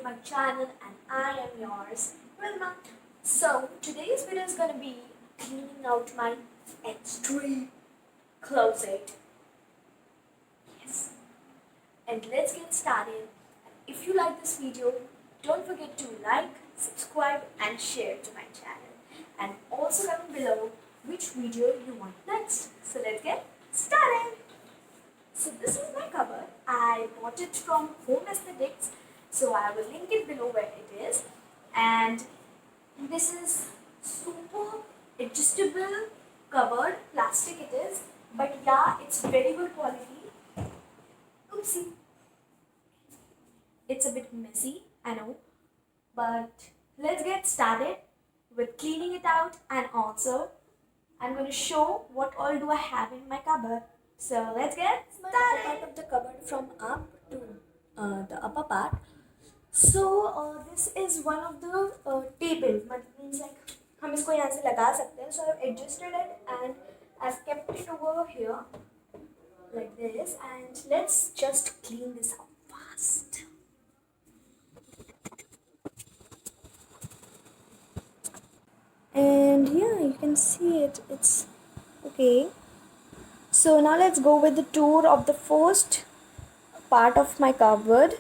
my channel, and I am yours, Ridhima. So today's video is gonna be cleaning out my extreme closet. Yes. And let's get started. If you like this video, don't forget to like, subscribe and share to my channel. And also comment below which video you want next. So let's get started. So this is my cover. I bought it from Home Aesthetics. So I will link it below where it is. And this is super adjustable covered plastic it is. But yeah, it's very good quality. Oopsie. It's a bit messy, I know. But let's get started with cleaning it out, and also I'm going to show what all do I have in my cupboard. So let's get started. Part of the cupboard from up to the upper part. So this is one of the tables. Means like हम इसको यहाँ से लगा सकते हैं. So I've adjusted it and I've kept it over here like this. And let's just clean this up fast. And yeah, you can see it. It's okay. So now let's go with the tour of the first part of my cupboard.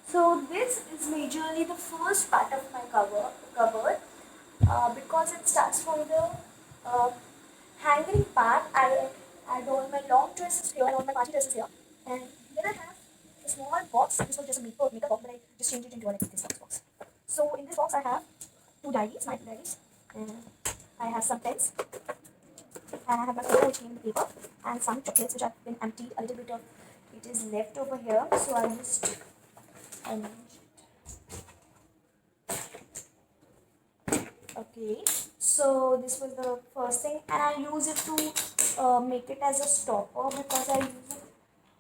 So this is majorly the first part of my cupboard because it starts from the hanging part. I add all my long dresses here and all my party dresses here. And then I have a small box. This was just a makeup box, but I just changed it into like this box. So in this box I have two diaries, my two diaries. And I have some pens. And I have my paper which came in the paper. And some chocolates which have been empty. A little bit of it is left over here. So I'll just arrange it. Okay. So this was the first thing. And I use it to make it as a stopper because I use it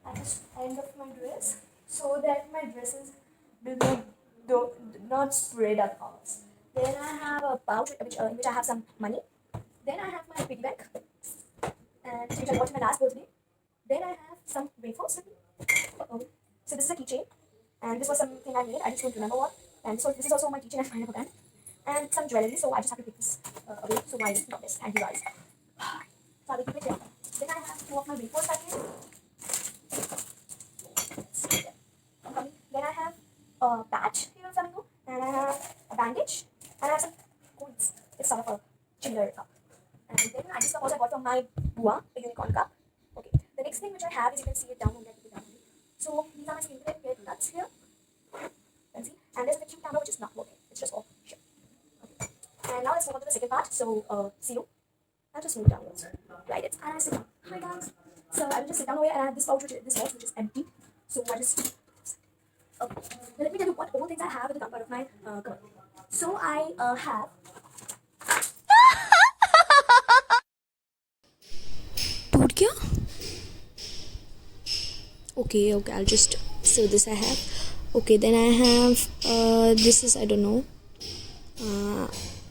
at the end of my dress. So that my dresses will not spread apart. Then I have a pouch in which I have some money. Then I have my piggy bank, and which I bought in my last birthday. Then I have some wafers with me. So this is a keychain, and this was something I made. I just don't remember what. And so this is also my keychain and my rubber band, and some jewelry. So I just have to take this away. So my necklace. Thank you guys. So I will keep it here. Then I have two of my wafers packet. Then I have a patch here in Flamingo, and I have a bandage. And I have some coins. It's sort of a chiller cup. And then I just also got from my Bua, a unicorn cup. Okay. The next thing which I have is, you can see it down on that. So these are my skincare care products here. You can see. And there's a cute camera which is not working. It's just off. Sure. Okay. And now let's move on to the second part. So see you. I'll just move downwards. Right. And I sit down. Hi guys. So I will just sit down over here and I have this pouch this box which is empty. So I just okay. Now let me tell you what all things I have at the top part of my cupboard. So I have टूट गया okay I'll just so this I have okay then I have this is I don't know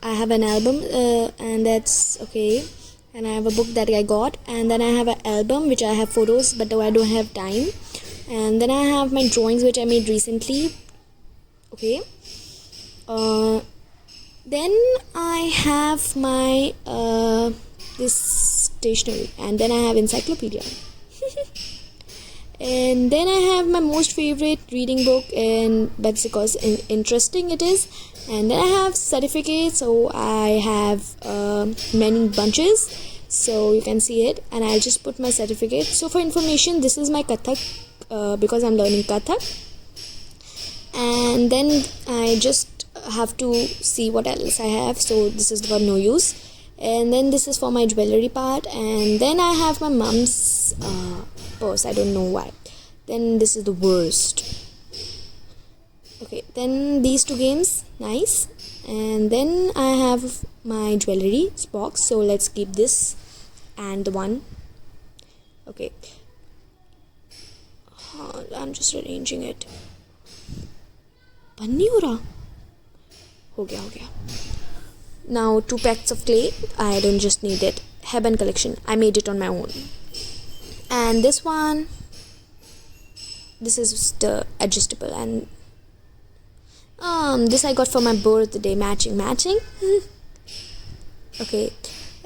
I have an album and that's okay, and I have a book that I got, and then I have an album which I have photos but I don't have time, and then I have my drawings which I made recently. Okay. Then I have my this stationery, and then I have encyclopedia. And then I have my most favorite reading book, and that's because interesting it is. And then I have certificates, so I have many bunches, so you can see it, and I'll just put my certificate. So for information, this is my Kathak because I'm learning Kathak. And then I just have to see what else I have. So this is for no use, and then this is for my jewelry part, and then I have my mom's purse. I don't know why. Then this is the worst. Okay, then these two games, nice. And then I have my jewelry box, so let's keep this and the one. Okay, I'm just arranging it. बन नहीं हो रहा हो गया Now 2 packs of clay. I don't just need it. Hairband collection. I made it on my own. And this one, this is the adjustable, and This I got for my birthday. Matching. Okay,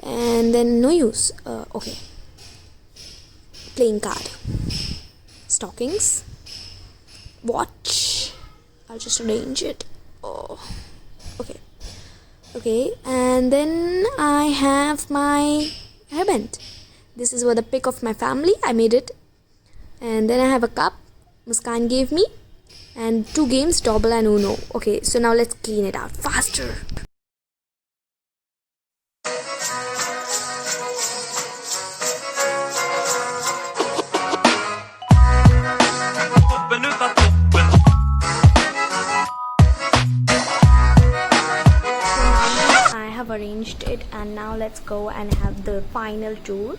and then no use. Okay, playing card, stockings, watch. I'll just arrange it. Oh, okay. Okay, and then I have my hairband. This is what the pic of my family. I made it. And then I have a cup Muskan gave me. And 2 games, Double and Uno. Okay, so now let's clean it out faster. I have arranged it, and now let's go and have the final tour.